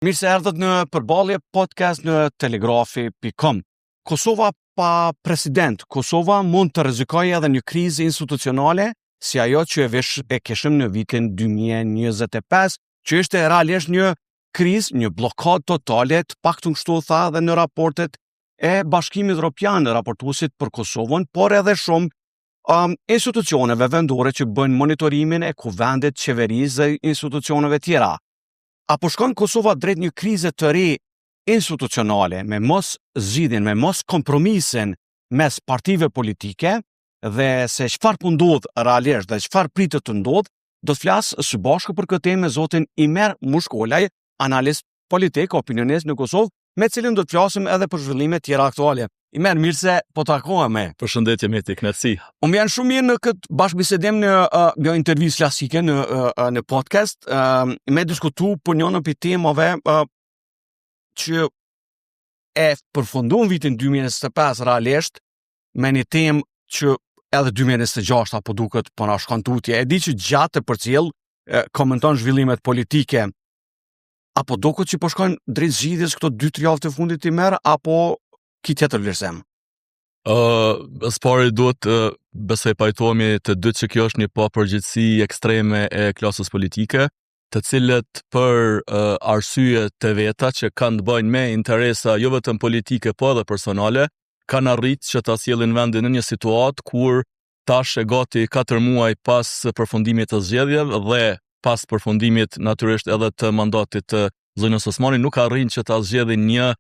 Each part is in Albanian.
Mirë se erdhët në përballje podcast në telegrafi.com. Kosova pa president. Kosova mund të rrezikojë edhe një krizë institucionale si ajo që e kishim në vitin 2025, që ishte realisht një krizë, një blokadë totale, të paktën kështu tha edhe në raportet e Bashkimit Evropian, raportuesit për Kosovën, por edhe shumë institucioneve vendore që bëjnë monitorimin e kuvendit, qeverisë dhe institucioneve tjera. Apo shkon Kosova drejt një krize të re institucionale, me mos zgjidhjen, me mos kompromisin mes partive politike, dhe se çfarë po ndodh realisht dhe çfarë pritet të ndodh, do të flas së bashku për këtë temë me zotin Imer Mushkolaj, analist politik, opinionist në Kosovë, me cilin do të flasim edhe për zhvillime tjera aktuale. Imer, mirë se po takohemi. Përshëndetje me ti, kënaqësi. Unë vjen shumë mirë në këtë bashkëbisedim në një intervistë klasike në podcast, me diskutu për një në temave që e përfundon vitin 2025 realisht me një temë që edhe 2026 apo duket po na shkon tutje. E di që gjatë të përcjell komenton zhvillimet politike. Apo duket që po shkojnë drejt zgjidhjes këto 2-3 javë të fundit i merr, apo ki tjetër vlerësim? Spari duhet besoj pajtohemi të dy që kjo është një papërgjithësi ekstreme e klasës politike, të cilët për arsye të veta që kanë të bëjnë me interesa jo vetëm politike po edhe personale, kanë arritë që ta sjellin vendin në një situatë kur tash e gati 4 muaj pas përfundimit të zgjedhjeve dhe pas përfundimit natyrisht edhe të mandatit të zonës Osmani nuk arrin që ta zgjedhin një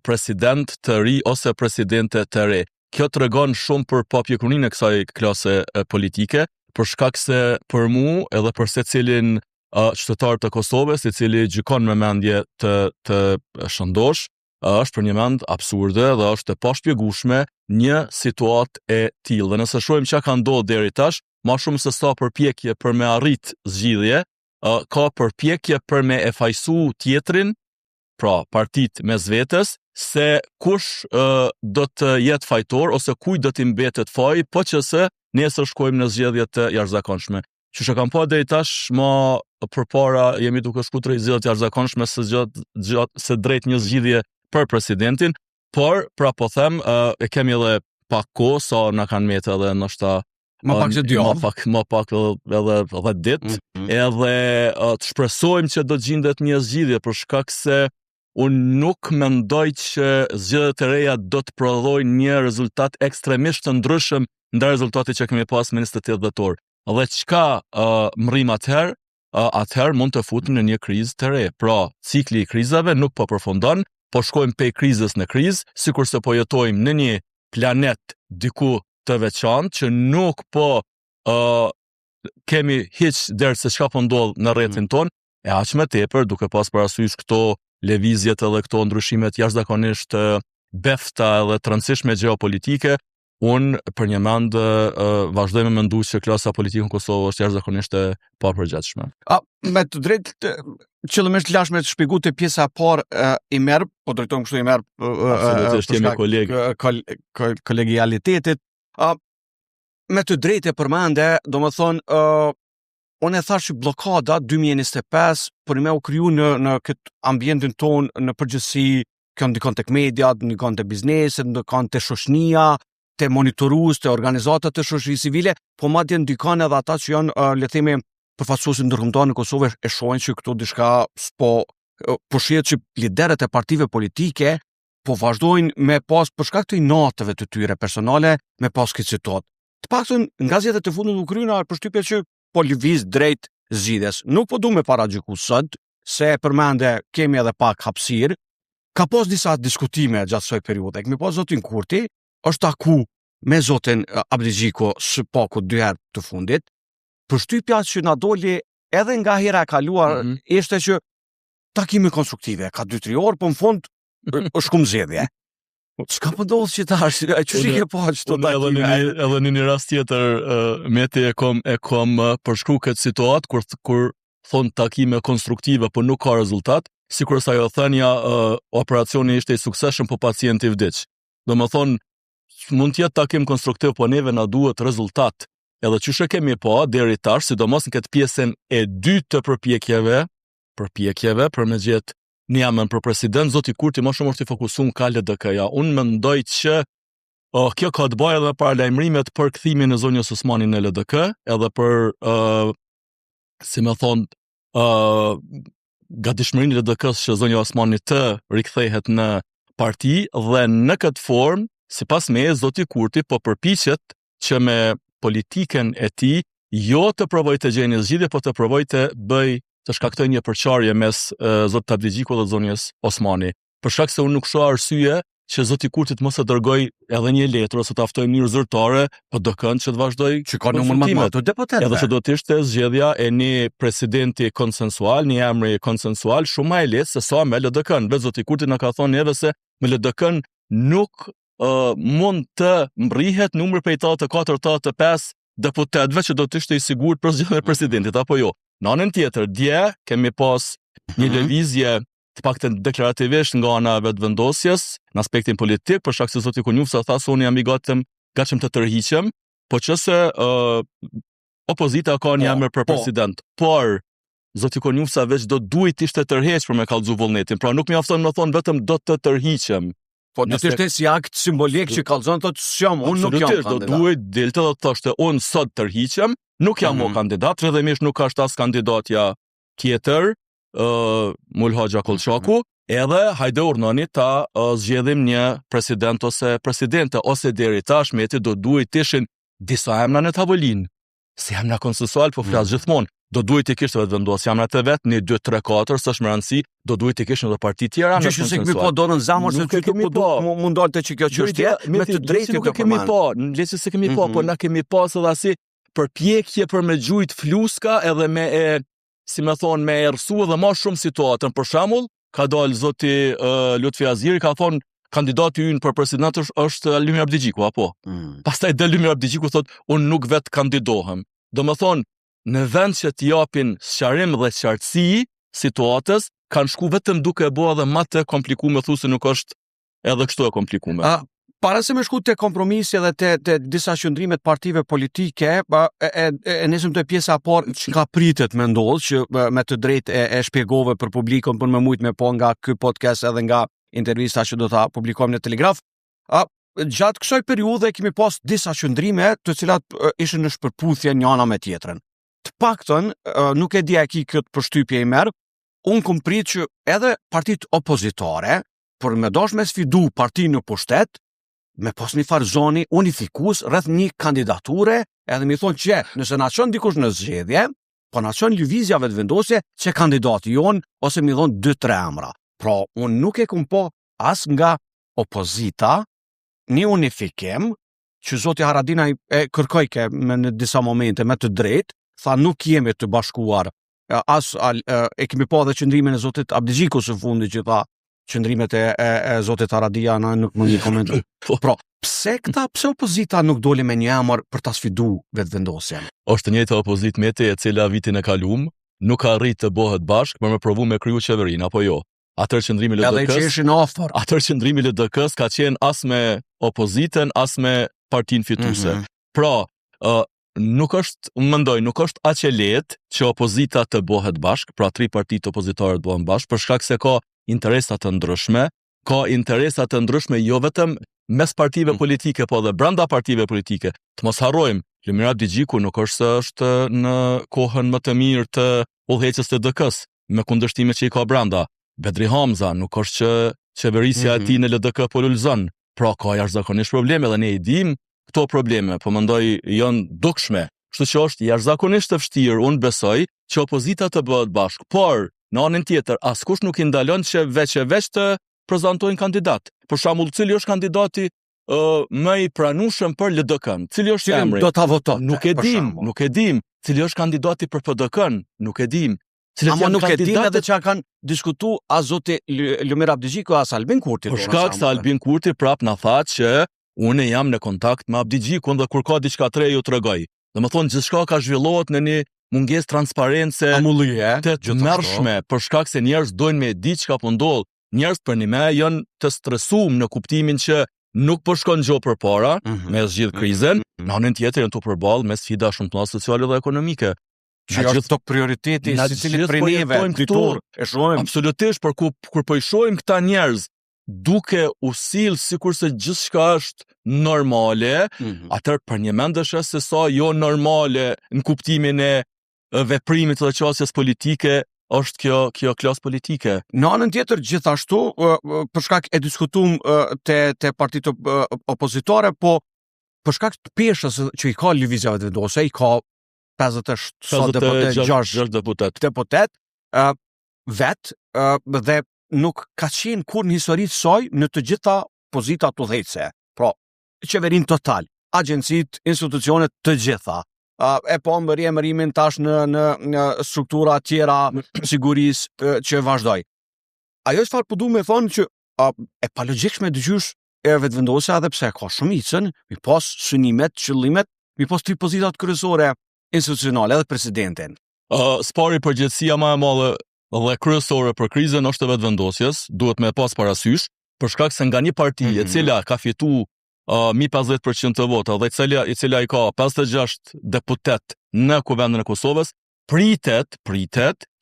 president të ri ose presidente të re. Kjo tregon shumë për papjekruninë e kësaj klase politike, për shkak se për mu edhe për secilin qytetar të Kosovës, i cili gjykon me mendje të shëndosh, është për një mend absurde dhe është e pashpjegueshme një situatë e tillë. Dhe nëse shohim çka ka ndodhur deri tash, më shumë se sa përpjekje për me arrit zgjidhje, ka përpjekje për me e fajsu tjetrin, pra partit mes vetes, se kush do të jetë fajtor ose kujt do t'i mbetet faji, po që se nesër shkojmë në zgjedhje të jashtëzakonshme. Që që kam pa deri tash, ma përpara jemi duke shku drejt zgjedhjeve të jashtëzakonshme se drejt një zgjidhje për presidentin, por pra po them, e kemi edhe pak kohë sa na kanë mbetë edhe ndoshta më pak se 2 javë, më pak edhe 10 ditë, edhe të shpresojmë që do të gjendet një zgjidhje, për shkak se unë nuk mendoj që zgjedhjet e reja do të prodhojnë një rezultat ekstremisht të ndryshëm ndaj rezultatit që kemi pas me 28 dhjetor. Dhe çka mrim atëherë mund të futem në një krizë të re. Pra, cikli i krizave nuk po përfundon, po shkojmë pej krizës në krizë, sikurse po jetojmë në një planet diku të veçantë që nuk po kemi hiç derë se çka po ndodh në rrethin ton, e aq më tepër duke pas parasysh këto lëvizjet edhe këto ndryshimet jashtëzakonisht befta edhe të rëndësishme gjeopolitike, unë për një mend vazhdoj me mendu që klasa politike në Kosovë është jashtëzakonisht e papërgjithshme. Me të drejtë qëllimisht lash me të shpjegu të pjesa e parë i merr, po drejtojmë kështu i merr absolutisht jemi kolegialitetit. Me të drejtë e përmende, domethënë unë e thash që blokada 2025 për me u kriju në këtë ambientin ton në përgjithësi, kjo ndikon tek media, ndikon te bizneset, ndikon te shoqënia, te monitorues, te organizatat të shoqërisë civile, po madje ndikon edhe ata që janë le të themi përfaqësuesit ndërkombëtar në Kosovë, e shohin që këtu diçka po shihet që liderët e partive politike po vazhdojnë me pas për shkak të inateve të tyre personale me pas këtë situatë. Të paktën nga zgjedhjet e fundit u kryena përshtypje që po lëviz drejt zgjidhjes. Nuk po du me paragjyku sot, se përmende kemi edhe pak hapësirë. Ka pas disa diskutime gjatë kësaj periudhe. Kemi pas zotin Kurti, është taku me zotin Abdixhiko së paku 2 herë të fundit. Përshtypja që na doli edhe nga hera e kaluar ishte që takime konstruktive, ka 2-3 orë, po në fund është kum zgjedhje. Çka po ndodh që tash? Çuçi ke pa çto takime? Edhe në një rast tjetër meti e kom përshkruar këtë situatë kur thon takime konstruktive po nuk ka rezultat, sikur sa ajo thënia operacioni ishte i suksesshëm po pacienti vdiq. Domethënë mund të jetë takim konstruktiv, po neve na duhet rezultat. Edhe çuçi kemi pa deri tash, sidomos në këtë pjesën e dytë të përpjekjeve për me gjetë në jamën për president, zoti Kurti më shumë është i fokusuar ka LDK-ja. Unë mendoj që kjo ka të bëjë edhe për lajmërimet për kthimin e zonjës Osmani në LDK, edhe për si më thon gatishmërinë e LDK-s që zonja Osmani të rikthehet në parti, dhe në këtë formë, sipas meje, zoti Kurti po përpiqet që me politikën e tij jo të provoj të gjejë një zgjidhje, po të provoj të shkaktoj një përçarje mes zotit Abdigjiku dhe zonjës Osmani. Për shkak se unë nuk shoh arsye që zoti Kurti të mos e dërgoj edhe një letër ose të aftoj mënyrë zyrtare PDK-n që të vazhdoj që ka numër më të madh të deputetëve. Edhe që do të ishte zgjedhja e një presidenti konsensual, një emri konsensual, shumë më e lehtë se sa me LDK-n. Vetë zoti Kurti na ka thonë neve se me LDK-n nuk mund të mbrihet numri prej 84, 85 deputetëve që do të ishte i sigurt për zgjedhjen e presidentit apo jo. Në anën tjetër, dje kemi pas një lëvizje të paktën deklarativisht nga ana e vetëvendosjes në aspektin politik, për shkak se zoti Konjufsa tha se unë jam i gatshëm të tërhiqem, po qëse opozita ka një emër për president. Por zoti Konjufsa veç do duhet ishte tërheq për me kallëzu vullnetin. Pra nuk mjafton më thon vetëm do të tërhiqem. Po do të ishte si akt simbolik që kallëzon thotë s'jam, unë nuk jam kandidat. Do duhet delte dhe të thoshte unë sot tërhiqem, nuk jam mo kandidat, rrëdhëmisht nuk ka as kandidatja tjetër, Mulhoxha Kollçaku, edhe hajde urnoni ta zgjedhim një president ose presidente, ose deri tash meti do duhet të ishin disa emra në tavolinë. Si emra konsensual, po flas gjithmonë. Do duhet të kishte vetëvendosje emra të vet, 1 2 3 4, s'është më rëndësi, do duhet të kishin edhe parti tjera në konsensual. Gjë që kemi po donën zamër se këtu po mundolte që kjo çështje me të drejtë nuk kemi po, leçi se kemi po, po na kemi pas edhe si përpjekje për me gjujt fluska edhe me si më thon me errsu edhe më shumë situatën. Për shembull, ka dalë zoti Lutfi Aziri ka thonë kandidati ynë për president është Lymir Abdigjiku apo. Pastaj del Lymir Abdigjiku thotë unë nuk vet kandidohem. Domethënë në vend që të japin sqarim dhe qartësi situatës, kanë shku vetëm duke e bërë edhe më të komplikuar, thu se nuk është edhe kështu e komplikuar. Para se me shku te kompromisi dhe te disa qëndrimet partive politike, e nisëm te pjesa parë që ka pritet me ndodh, që me të drejtë e shpjegove për publikun për me mujt me po nga ky podcast edhe nga intervista që do ta publikojmë në Telegraf. Gjatë kësaj periudhe kemi pas disa qëndrime të cilat ishin në shpërputhje njëna me tjetrën. Të paktën, nuk e di a ki këtë përshtypje i merë, unë kom prit që edhe partit opozitare, për me dosh me sfidu parti në pushtet, me pas një farë zoni unifikus rreth një kandidature, edhe mi thonë që nëse na qënë dikush në zgjedhje, po na qënë lëvizja vetëvendosje që kandidati jonë, ose mi thonë 2-3 emra. Pra, unë nuk e kom po as nga opozita, një unifikim, që zoti Haradina e kërkojke në disa momente me të drejtë, tha nuk jemi të bashkuar, e kemi po dhe qëndrimin e zotit Abdigjiku së fundi që tha qëndrimet e zotit Haradia nuk më një koment. Pra, pse opozita nuk doli me një emër për ta sfidu vetëvendosjen? Është njëjta opozit mete e cila vitin e kalum nuk ka arrit të bëhet bashkë për me provu me kryu qeverinë, apo jo? Atër qëndrimi LDK-s LDK-s ka qenë as me opozitën, as me partin fituse. Pra, nuk është aq e lehtë që opozita të bëhet bashkë, pra 3 partitë opozitare të bëhen bashkë, për shkak se ka interesa të ndryshme, jo vetëm mes partive politike, po dhe brenda partive politike. Të mos harrojmë, Lymir Abdigjiku nuk është në kohën më të mirë të udhëheqjes të LDK-s, me kundërshtimet që i ka brenda. Bedri Hamza nuk është që qeverisja e tij në LDK po lulzon. Pra ka jashtëzakonisht probleme dhe ne i dim këto probleme, po mendoj janë dukshme. Kështu që është jashtëzakonisht të vështirë, unë besoj, që opozita të bëhet bashkë, por në anën tjetër askush nuk i ndalon që veç të prezantojnë kandidat. Për shembull, cili është kandidati më i pranueshëm për LDK-n? Cili është emri? Do ta voton. Nuk e dim. Cili është kandidati për PDK-n? Nuk e dim. Ama nuk e dim edhe që kanë diskutu a zoti Lymir Abdigjiku as Albin Kurti. Për shkak se Albin Kurti prap na tha që unë jam në kontakt me Abdigjikun dhe kur ka diçka të re ju tregoj. Domethënë gjithçka ka zhvillohet në një mungesë transparence të mërshme, për shkak se njerëz dojnë me diçka po ndodh. Njerëz për një me janë të stresuar në kuptimin që nuk po shkon gjë përpara me zgjidh krizën, në anën tjetër janë të përballë me sfida shumë të mëdha sociale dhe ekonomike. që është top prioriteti secilit prej neve, drejtor, e shohim. Absolutisht, por kur po i shohim këta njerëz duke u sill sikurse gjithçka është normale, atëherë për një mendesh se sa jo normale në kuptimin e veprimit të qasjes politike është kjo klasë politike. Në anën tjetër, gjithashtu, për shkak e diskutum te partitë opozitare, po për shkak të peshës që i ka lëvizjeve të vendosura, i ka 56 deputet, dhe nuk ka qenë kur në histori të saj në të gjitha pozitat të udhëheqëse. Pra, qeverin total, agjencit, institucionet të gjitha. E po emërimin tash në struktura tjera sigurisë që vazhdoj. Ajo çfarë po duam të thonë që e palogjikshme dëgjosh e vetëvendosja edhe pse ka shumicën, mi pas synimet, qëllimet, mi pas tri pozitat kryesore institucionale edhe presidentin. Spari përgjegjësia më e madhe dhe kryesore për krizën është e vetëvendosjes, duhet me pas parasysh, për shkak se nga një parti e cila ka fitu 50% të vota dhe i cila i ka 56 deputet në Kuvendin e Kosovës, pritet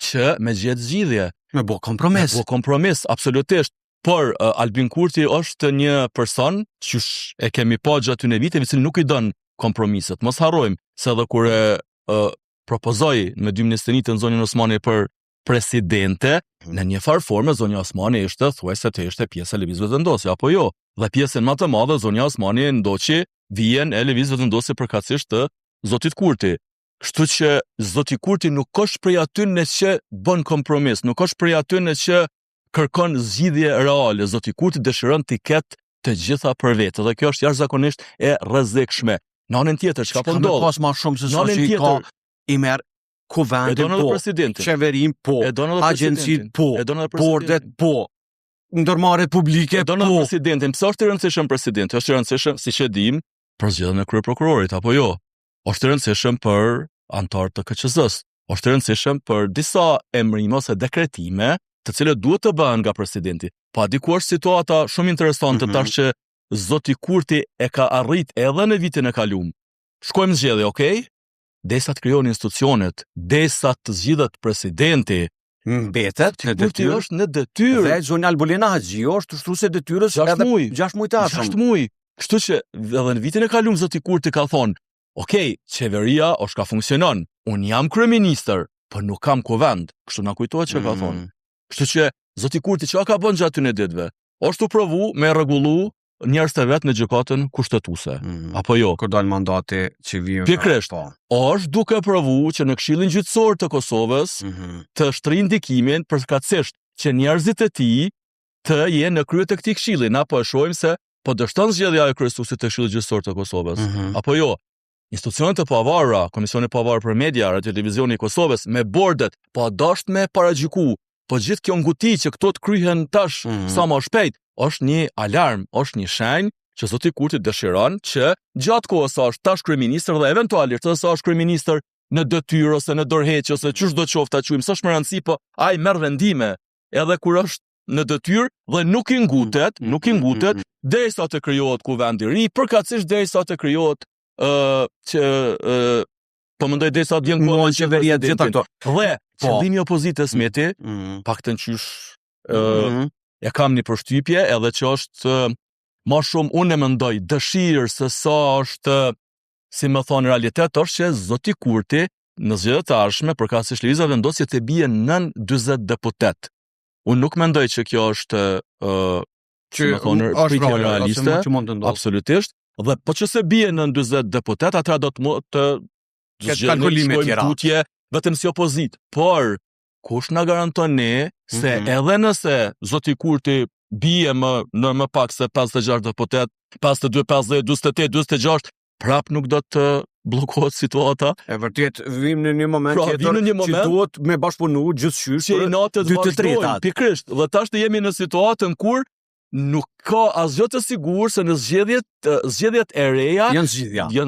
që me gjetë zgjidhje. Me bo kompromis. Absolutisht. Por Albin Kurti është një person që e kemi pa gjatë tyne viteve, cili nuk i don kompromiset. Mos harrojmë se edhe kur propozoi me 2021 në zonjën Osmani për presidente, në një farë forme zonja Osmani ishte thuajse të ishte pjesë e lëvizjes vendosje, apo jo? Dhe pjesën më të madhe zonja Osmani ndoqi vijën e lëvizjes vendosje përkatësisht të zotit Kurti. Kështu që zoti Kurti nuk është prej atyre që bën kompromis, nuk është prej atyre që kërkon zgjidhje reale. Zoti Kurti dëshiron të ketë të gjitha për vetë, dhe kjo është jashtëzakonisht e rrezikshme. Në anën tjetër, çka po ndodh? Pas më shumë se sa që ka i merr kuvendin po, qeverin po, agjencit po, bordet po, ndërmarrjet publike po. Presidentin, pse është i rëndësishëm presidenti? Është i rëndësishëm, siç e dim, për zgjedhjen e kryeprokurorit, apo jo? Është i rëndësishëm për anëtarët të KQZ-s. Është i rëndësishëm për disa emrime ose dekretime të cilët duhet të bëhen nga presidenti. Pa diku është situata shumë interesante tash që zoti Kurti e ka arrit edhe në vitin e kaluar. Shkojmë zgjedhje, okay? Derisa të krijohen institucionet, derisa të zgjidhet presidenti, mbetet në detyrë. Është në detyrë. Dhe zonja Albulina Haxhiu është ushtruese e detyrës edhe 6 muaj të ardhshëm. 6 muaj. Kështu që edhe në vitin e kaluar zoti Kurti ka thonë, okay, qeveria është ka funksionon. Un jam kryeministër, por nuk kam kuvend. Kështu na kujtohet që ka thonë. Kështu që zoti Kurti çka ka bën gjaty në ditëve? Është u provu me rregullu njerëz të vet në gjykatën kushtetuese. Apo jo? Kur dal mandati që vjen. Pikërisht. Është duke provu që në Këshillin Gjyqësor të Kosovës të shtrinë ndikimin përkatësisht që njerëzit e tij të jenë në krye të këtij këshilli. Na po e shohim se po dështon zgjedhja e kryesuesit të Këshillit Gjyqësor të Kosovës. Apo jo? Institucionet e pavarura, Komisioni i Pavarur për Media, Radio Televizioni i Kosovës me bordet, po dasht me paragjyku. Po gjithë kjo nguti që këto të kryhen tash sa më shpejt, është një alarm, është një shenjë që zoti Kurti dëshiron që gjatë kohës sa është tash kryeministër dhe eventualisht sa është kryeministër në detyrë ose në dorëheqje ose çdo qoftë ta quajmë, s'është më rëndësi, po ai merr vendime edhe kur është në detyrë dhe nuk i ngutet derisa të krijohet kuvend i ri, përkatësisht derisa të krijohet po mendoj derisa të vjen koha qeveria të gjitha këto. Dhe qëllimi i opozitës meti, paktën qysh e kam një përshtypje edhe që është më shumë unë e mendoj dëshirë se sa është, si më thonë, realitet është që zoti Kurti në zgjedhjet e ardhshme përkatësisht lëvizja vendosje të bie nën 40 deputet. Unë nuk mendoj që kjo është që më thonë pritje realiste, absolutisht. Dhe po që se bie nën 40 deputet, atëra do të kalkulime tjera. Vetëm si opozit, por kush na garanton ne se edhe nëse zoti Kurti bie më pak se 56 deputet, 52, 50, 48, 46, prap nuk do të bllokohet situata. E vërtet, vim në një moment tjetër që duhet me bashkëpunu gjithçysh për 2-3. Pikërisht, dhe tash të jemi në situatën kur nuk ka asgjë të sigurt se në zgjedhjet e reja janë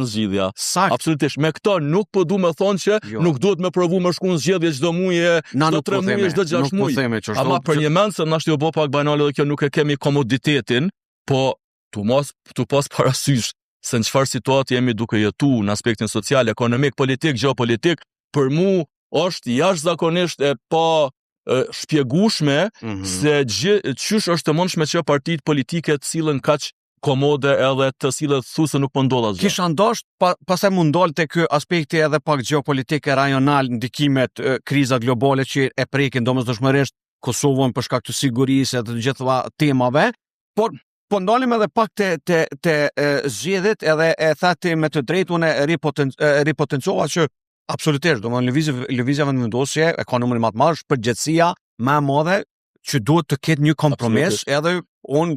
zgjidhja. Absolutisht. Me këto nuk po du me thonë që nuk duhet me provu me shku në zgjedhje çdo muaj, çdo 3 muaj, çdo 6 muaj. Ama për një mend se na shtyjo bo pak banale dhe kjo nuk e kemi komoditetin, po tu pas parasysh se në çfarë situatë jemi duke jetu në aspektin social, ekonomik, politik, geopolitik, për mu është jashtëzakonisht e pa shpjegueshme se qysh është të mundshme që partitë politike të sillen kaq komode edhe të sillet thusë nuk po ndodh asgjë. Kisha ndosh, pastaj mund ndol te ky aspekti edhe pak gjeopolitike rajonal, ndikimet, kriza globale që e prekin domosdoshmërisht Kosovën për shkak të sigurisë e të gjitha temave, por po ndalim edhe pak te zgjedhjet edhe e thati me të drejtë unë ripotencova që absolutisht, domethënë lëvizja vendosje e ka numrin më të madh, përgjegjësia më e madhe që duhet të ketë një kompromis, edhe unë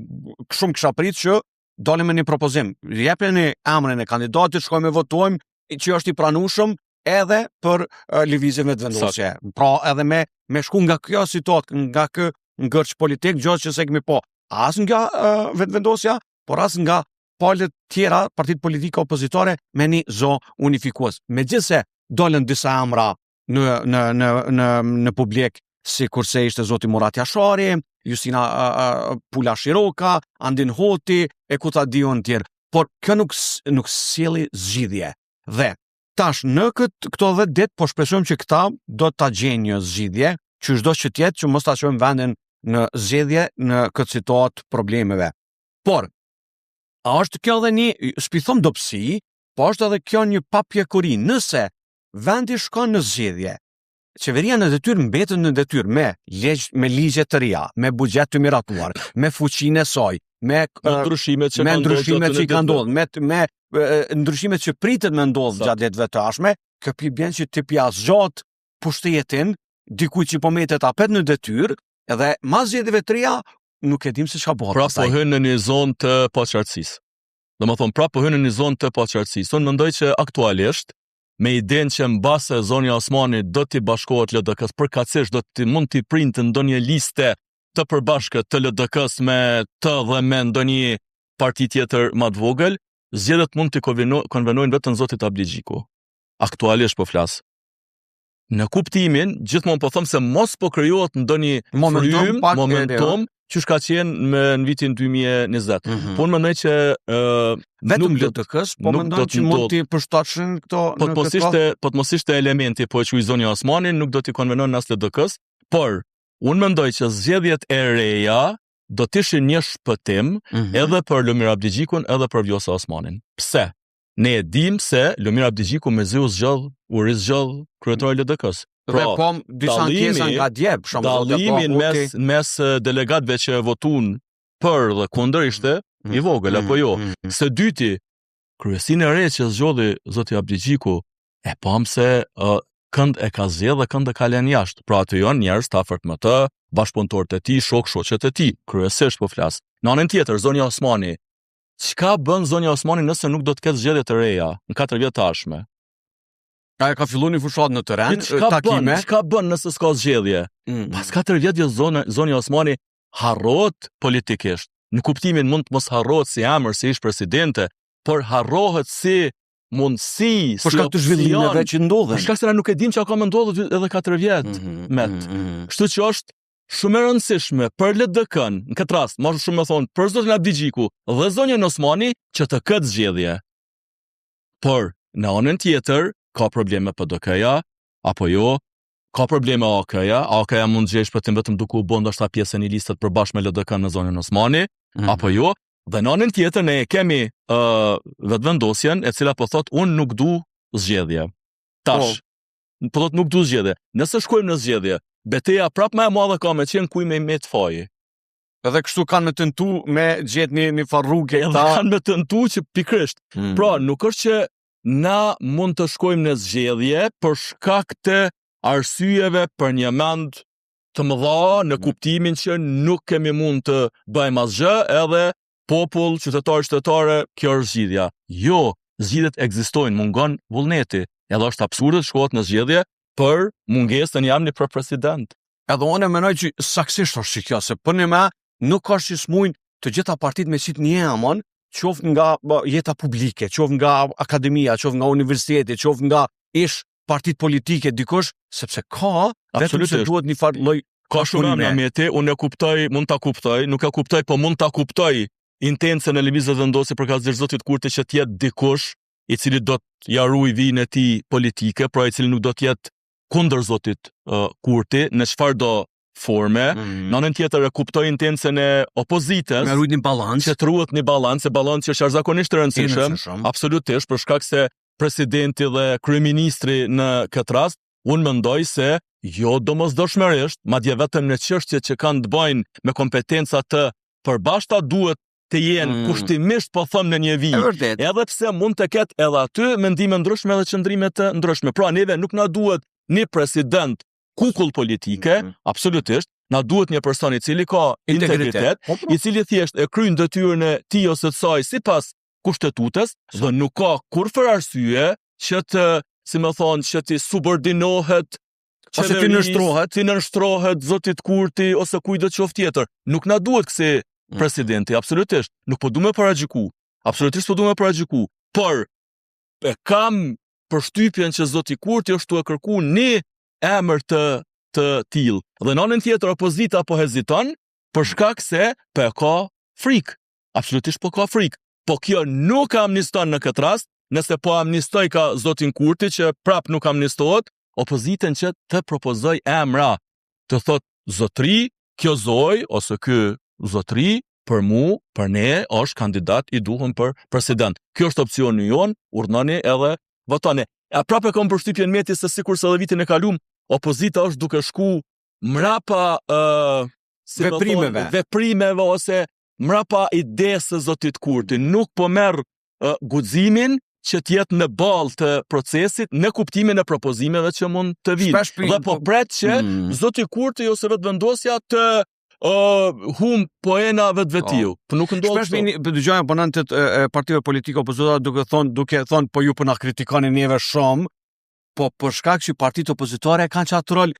shumë kisha prit që dalim me një propozim. Jepeni emrin e kandidatit, shkojmë e votojmë, që është i pranueshëm edhe për lëvizjen vendosje. Pra edhe me shku nga kjo situatë, nga ky ngërç politik, gjë që se kemi po. As nga vendosja, por as nga palët tjera, partitë politike opozitare me një zë unifikues. Megjithse dolën disa emra në publik, si kurse ishte zoti Murat Jashari, Justina Pula Shiroka, Andin Hoti, e ku ta diun tjerë. Por kjo nuk sjelli zgjidhje. Dhe tash në këto 10 ditë po shpresojmë që këta do ta gjejnë një zgjidhje, që çdo që tjetë që mos ta çojmë vendin në zgjedhje në këtë situatë problemeve. Por a është kjo edhe një, s'pi thom dobësi, po është edhe kjo një papjekuri. Nëse vendi shkon në zgjedhje, qeveria në detyrë mbetet në detyrë me ligje të reja, me buxhet të miratuar, me fuqinë e saj, me ndryshimet që kanë ndodhur, me ndryshimet që pritet me ndodh gjatë ditëve të ardhshme, kjo bën që ti zgjat pushtetin dikujt që po metet apet në detyrë, edhe mas zgjedhjeve të reja nuk e dim se çka bëhet. Pra po hyn në një zonë të paqartësisë. Domethënë pra po hyn në një zonë të paqartësisë. Unë mendoj që aktualisht me idenë që mbase Zonja Osmani do t'i bashkohet LDK-s, përkatësisht do t'i mund t'i printe ndonjë liste të përbashkët të LDK-s me të dhe me ndonjë parti tjetër më të vogël, zgjedhjet mund t'i konvenojnë vetëm zotit Abligjiku. Aktualisht po flas. Në kuptimin, gjithmonë po them se mos po krijohet ndonjë momentum që ka qenë në vitin 2020. Po unë mendoj që vetëm LDK-s, po mendoj që mund t'i përshtatshin këto po të mos ishte elementi po e quaj Zonja Osmani, nuk do t'i konvenojnë as LDK-s, por unë mendoj që zgjedhjet e reja do të ishin një shpëtim edhe për Lumir Abligjikun edhe për Vjosa Osmanin. Pse? Ne e dim se Lumir Abligjiku me zi u rizgjall kryetari i LDK-s. Pra, po disa ankesa nga dje, për shembull, dallimin mes delegatëve që votun për dhe kundër ishte i vogël apo jo. Së dyti, kryesinë e re që zgjodhi zoti Abligjiku e pam se kënd e ka zgjedhë dhe kënd e ka lënë jashtë. Pra aty janë njerëz të afërt me të, bashkëpunëtorët e tij, shoqet e tij, kryesisht po flas. Në anën tjetër, Zonja Osmani, çka bën Zonja Osmani nëse nuk do të ketë zgjedhje të reja në 4 vjet të ardhshme? Ka filluar një fushat në terren, takime. Çka bën nëse s'ka zgjedhje? Pas 4 vjetëve Zonja Osmani harrohet politikisht. Në kuptimin mund të mos harrohet si emër, si ish presidente, por harrohet si mundësi, për shkak të zhvillimeve që ndodhen. Për shkak se na nuk e dim çka ka më ndodhur edhe 4 vjet met. Kështu që është shumë e rëndësishme për LDK-n, në këtë rast, më shumë më thonë, për zotin Abligjiku dhe zonjën Osmani që të ketë zgjedhje. Por në anën tjetër ka probleme PDK-ja apo jo? Ka probleme AK-ja, AK-ja mund të gjejë shpëtim vetëm duke u bën ndoshta pjesë në listat përbashkë me LDK në zonën Osmani, apo jo? Dhe në anën tjetër ne kemi vetëvendosjen e cila po thot unë nuk du zgjedhje. Tash, po thot nuk du zgjedhje. Nëse shkojmë në zgjedhje, betejë prap më e madhe ka me qenë kuj me met faji. Edhe kështu kanë me tentu me gjetë një farrugë këta. Edhe kanë me tentu që pikërisht. Pra, nuk është që na mund të shkojmë në zgjedhje për shkak të arsyeve për një mend të mëdha në kuptimin që nuk kemi mund të bëjmë asgjë edhe popull, qytetare, kjo është zgjidhja. Jo, zgjidhjet ekzistojnë, mungon vullneti. Edhe është absurde të shkohet në zgjedhje për mungesën jam një për president. Edhe unë mendoj që saksisht është kjo, se për një me nuk ka që smujnë të gjitha partitë me qitë një emon, qoftë nga jeta publike, qoftë nga akademia, qoftë nga universiteti, qoftë nga ish partitë politike dikush, sepse ka vetëm se duhet një farë lloj ka shumë nga mjeti, unë e kuptoj, mund ta kuptoj, nuk e kuptoj, po mund ta kuptoj intencën e lëvizjes vendosje për kallëzir zotit Kurti që të jetë dikush i cili do të ja ruaj vijën e tij politike, pra i cili nuk do të jetë kundër zotit Kurti në çfarë do forme, në anën tjetër e kuptoj intencën e opozitës, Me rujt një balans. që të ruhet një balans, e balanci është jashtëzakonisht të rëndësishëm, absolutisht, për shkak se presidenti dhe kryeministri në këtë rast, unë mendoj se jo domosdoshmërisht, madje vetëm në çështjet që kanë të bëjnë me kompetenca të përbashkëta duhet të jenë kushtimisht po them në një vijë. Edhe pse mund të ketë edhe aty mendime ndryshme dhe qëndrime të ndryshme. Pra neve nuk na duhet një president kukull politike, absolutisht, na duhet një person i cili ka integritet, i cili thjesht e kryen detyrën e tij ose të saj sipas kushtetutës dhe nuk ka kurrë arsye që të, si më thonë, që ti subordinohet ose ti nënshtrohet zotit Kurti ose kujdo qoftë tjetër. Nuk na duhet kësi presidenti, absolutisht. Nuk po du me paragjyku. Absolutisht po du me paragjyku. Por e kam përshtypjen që zoti Kurti është tu e kërku një emër të tillë. Dhe në anën tjetër opozita po heziton për shkak se po ka frikë. Absolutisht po ka frikë. Po kjo nuk amniston në këtë rast, nëse po amnistoj ka zotin Kurti që prap nuk amnistohet, opozitën që të propozoj emra, të thot zotri, kjo zoj ose ky zotri për mu, për ne është kandidat i duhur për president. Kjo është opsioni jon, urdhënoni edhe votoni. A prapë kam përshtypjen meti se sikur se edhe vitin e kaluam opozita është duke shku mrapa veprimeve ose mrapa idesë së zotit Kurti. Nuk po merr guximin që t'jetë në balë të procesit në kuptimin e propozimeve që mund të vinë. Dhe po pret që zoti Kurti ose vetë vendosja të hum poena vetvetiu. Po nuk ndodh. Shpesh dëgjojmë oponentët e partive politike opozitore duke thonë po ju po na kritikoni neve shumë, po për shkak që partitë opozitore kanë çat rol,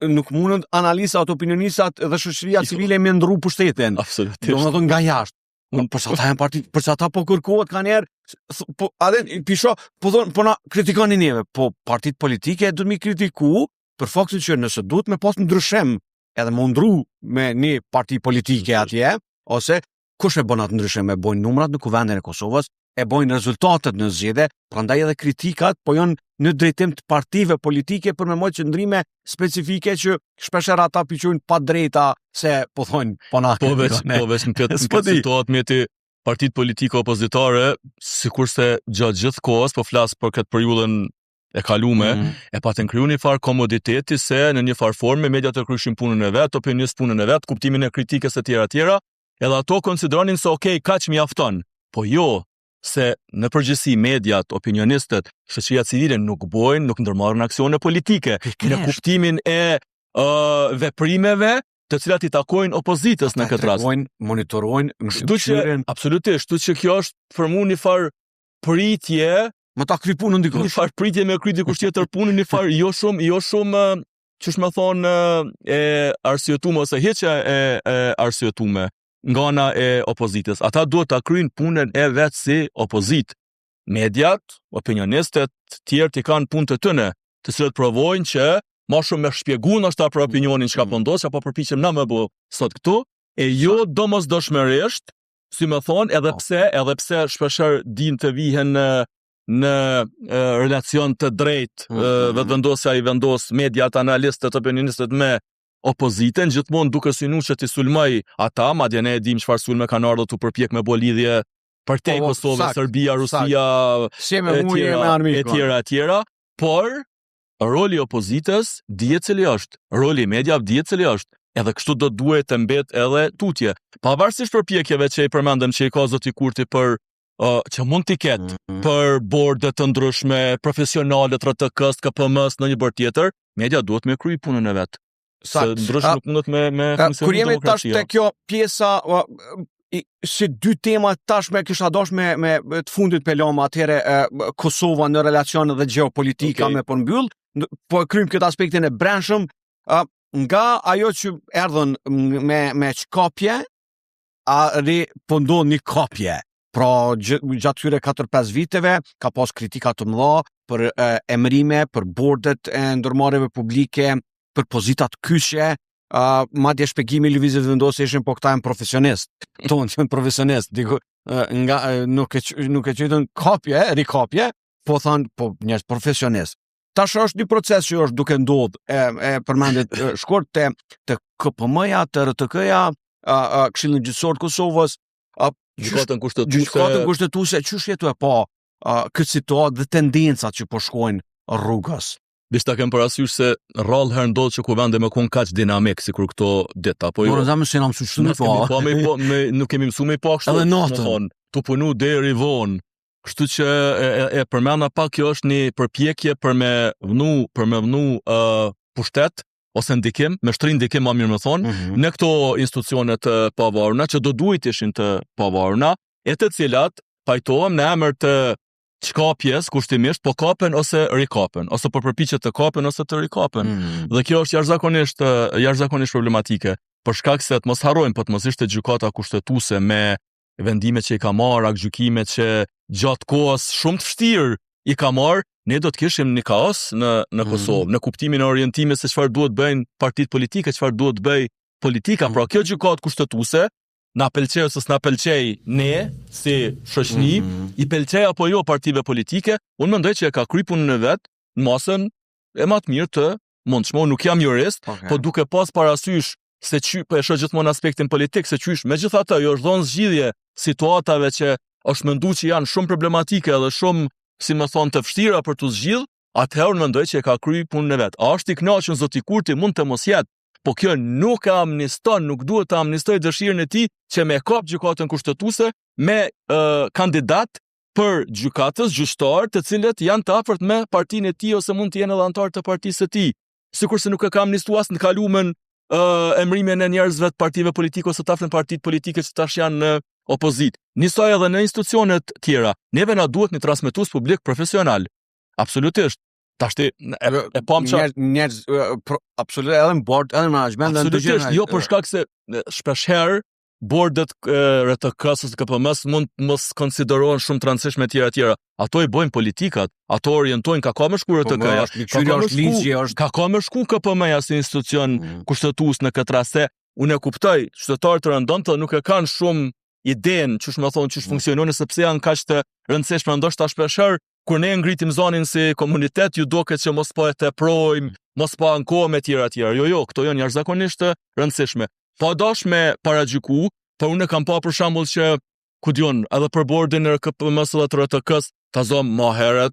nuk mundën analistat, opinionistat dhe shoqëria civile me ndru pushtetin. Absolutisht. Domethënë nga jashtë. Për sa ata janë partitë, për sa ata po kërkohet kanë herë, po atë pisho, po thon po na kritikoni neve, po partitë politike duhet mi kritiku për faktin që nëse duhet me pas ndryshim edhe më ndru me një parti politike atje, ose kush e bën atë ndryshim, e bojnë numrat në kuvendin e Kosovës, e bojnë rezultatet në zgjedhje, prandaj edhe kritikat po janë në drejtim të partive politike për me mojë qëndrime specifike që shpeshherë ata piqojnë pa drejta se po thonë po na veç në këtë situatë me ti partitë politike opozitare, sikurse gjatë gjithë kohës, po flas për këtë periudhën e kalume, e patën kriju një farë komoditeti se në një farë forme mediat e kryshin punën e vetë, opinionist punën e vetë, kuptimin e kritikës e tjera, edhe ato konsideronin se okej, kaq mjafton. Po jo, se në përgjithësi mediat, opinionistët, shoqëria civile nuk ndërmarrin aksione politike në kuptimin e veprimeve të cilat i takojnë opozitës në këtë rast. Monitorojnë, absolutisht, që kjo është për mua një farë pritje, më ta kry punën dikush. Një farë pritje me kry dikush tjetër punën, një farë jo shumë ç'është më thonë e arsyetuar ose hiç e arsyetuar nga ana e opozitës. Ata duhet ta kryejnë punën e vet si opozitë. Mediat, opinionistët, tjerë i kanë punë të tyre, të cilët provojnë që më shumë me shpjeguar ndoshta për opinionin çka po ndodh, apo përpiqem na më bë sot këtu, e jo domosdoshmërisht, si më thonë, edhe pse shpeshherë din të vihen në relacion të drejtë vetëvendosja i vendos mediat, analistët, opinionistët me opozitën, gjithmonë duke synu që t'i sulmoj ata, madje ne e dim çfarë sulme kanë ardhur tu përpjek me bo lidhje përtej Kosovë, Serbia, Rusia, e tjera, por roli i opozitës dihet cili është, roli i mediave dihet cili është, edhe kështu do duhet të mbet edhe tutje. Pavarësisht përpjekjeve që i përmendëm që i ka zoti Kurti për që mund t'i ketë për borde të ndryshme, profesionale, RTK-s, KPM-s, në një bord tjetër, media duhet me kryej punën e vet. Se ndrysh nuk mundet me funksionin kur jemi tash te kjo pjesa si dy tema tashme kisha dash me të fundit pelama atëre Kosova në relacione dhe gjeopolitika me po mbyll, po kryjm këtë aspektin e brendshëm nga ajo që erdhën me çkapje po ndodh një kapje. Pra gjatë këtyre 4-5 viteve ka pas kritika të mëdha për emërime, për bordet e ndërmarrjeve publike, për pozitat kyçe, madje shpjegimi i lëvizjes vendosje ishin po këta janë profesionistë. Tonë janë profesionistë, diku nga nuk e quajtën kapje, rikapje, po thon po njerëz profesionistë. tash është një proces që është duke ndodhur, e përmendet shkurt te KPM-ja, te RTK-ja, Këshilli Gjyqësor të Kosovës, gjykatën kushtetuese, çush jetu e pa këtë situatë dhe tendencat që po shkojnë rrugës. Bishta kem parasysh se rrallë herë ndodh që kuvende më kon kaq dinamik sikur këto ditë apo jo. Po zamë se na mësuar nuk kemi mësuar më pa kështu. Edhe natën. Tu punu deri vonë. Kështu që e përmenda pak, kjo është një përpjekje për me vnu pushtet ose ndikim, me shtrin ndikim më mirë më thonë, në këto institucionet të pavaruna që do duhet ishin të pavaruna, e të cilat pajtohem në emër të çkapjes kushtimisht, po kapen ose rikapen, ose po përpiqet të kapen ose të rikapen. Dhe kjo është jashtëzakonisht problematike, për shkak se të mos harrojmë, po të mos ishte gjykata kushtetuese me vendimet që i ka marrë, gjykimet që gjatë kohës shumë të vështirë i ka marrë, ne do të kishim një kaos në Kosovë, në kuptimin e orientimit se çfarë duhet bëjnë partitë politike, çfarë duhet bëj politika. Pra kjo gjykatë kushtetuese na pëlqej ose s'na pëlqej ne si shoqëni, i pëlqej apo jo partive politike, unë mendoj që e ka kryer punën e vet në masën e më të mirë të mundshme. Nuk jam jurist, po duke pas parasysh se po e shoh gjithmonë aspektin politik, se qysh megjithatë jo është dhënë zgjidhje situatave që është menduar që janë shumë problematike dhe shumë, si më thonë, të vështira për të zgjidhur, atëherë unë mendoj që e ka kryer punën e vet. A është i kënaqur zoti Kurti? Mund të mos jetë, po kjo nuk e amniston, nuk duhet të amnistoj dëshirën e tij që me kap gjykatën kushtetuese me kandidat për gjykatës gjyqtar të cilët janë të afërt me partinë e tij ose mund të jenë edhe anëtar të partisë së tij. Sikurse nuk e ka amnistuar as në kalumen emrimin e njerëzve të partive politike ose të afërm partitë politike që tash janë në opozitë. Njësoj edhe në institucionet tjera. Neve na duhet një transmetues publik profesional. Absolutisht. Tashti e pam njerëz absolutisht edhe në bord, edhe në menaxhment, edhe në gjëra. Jo për shkak se shpesh herë bordet RTK-s ose KPM-s mund mos konsiderohen shumë të rëndësishme tjera. Ato i bëjnë politikat, ato orientojnë, ka më shku RTK-ja. Ka më shku KPM-ja si institucion kushtetues në këtë rast. Unë e kuptoj, qytetarët të rëndomtë nuk e kanë shumë idenë çush më thonë çush funksionon sepse janë kaq të rëndësishme, ndoshta shpeshherë kur ne ngritim zonin si komunitet ju duket që mos po e teprojmë, mos po ankohem e tjera. Jo, këto janë jashtëzakonisht të rëndësishme. Po dash me paragjyku, por unë kam pa për shembull që ku diun edhe për bordin e KPM-s dhe të RTK-s, ta zom më herë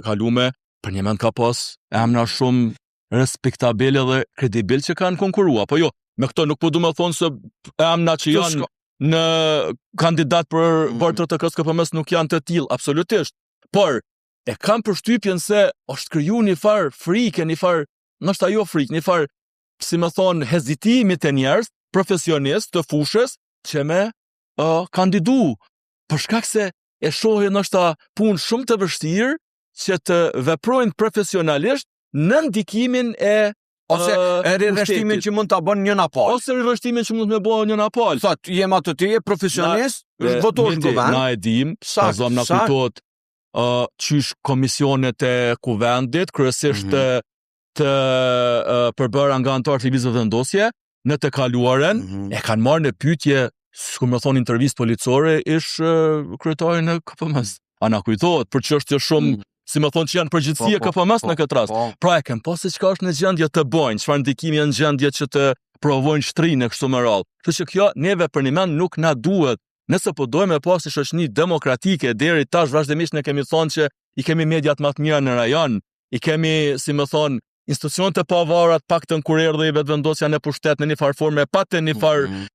kalume, për një mend ka pas emra shumë respektabile dhe kredibil që kanë konkuruar. Po jo, me këto nuk po du me thonë se emra që janë në kandidat për bord të RTK-s KPM-s nuk janë të tillë, absolutisht. Por e kam përshtypjen se është kriju një farë frike, një farë, nështë ajo frikë, një farë, si më thonë, hezitimit e njerëz, profesionist të fushës, që me kandidu. Për shkak se e shohin nështë punë shumë të vështirë, që të veprojnë profesionalisht në ndikimin e ose rreshtimin që mund ta bën një napal. Ose rreshtimin që mund të bëjë një napal. Thot, jem atë ti profesionist, votosh në kuvend. Na e dim, sa zom na kujtohet qysh komisionet e kuvendit, kryesisht të përbëra nga anëtarët e lëvizjes vendosje, në të kaluaren, e kanë marrë në pyetje, si më thonë intervistë policore, ish kryetari në KPM-s. A na kujtohet për çështje shumë, si më thonë që janë përgjithësi e KPM-s në këtë rast. Pra e kem pas se çka është në gjendje të bëjnë, çfarë ndikimi janë në gjendje që të provojnë shtrinë kështu me radhë. Kështu që kjo neve për një mend nuk na duhet. Nëse po dojmë e pasi shoqëni demokratike, deri tash vazhdimisht ne kemi thonë që i kemi mediat më të mira në rajon, i kemi, si më thonë, institucionet e pavarura të paktën kur erdhi vetvendosja në pushtet në një farë forme, patë një farë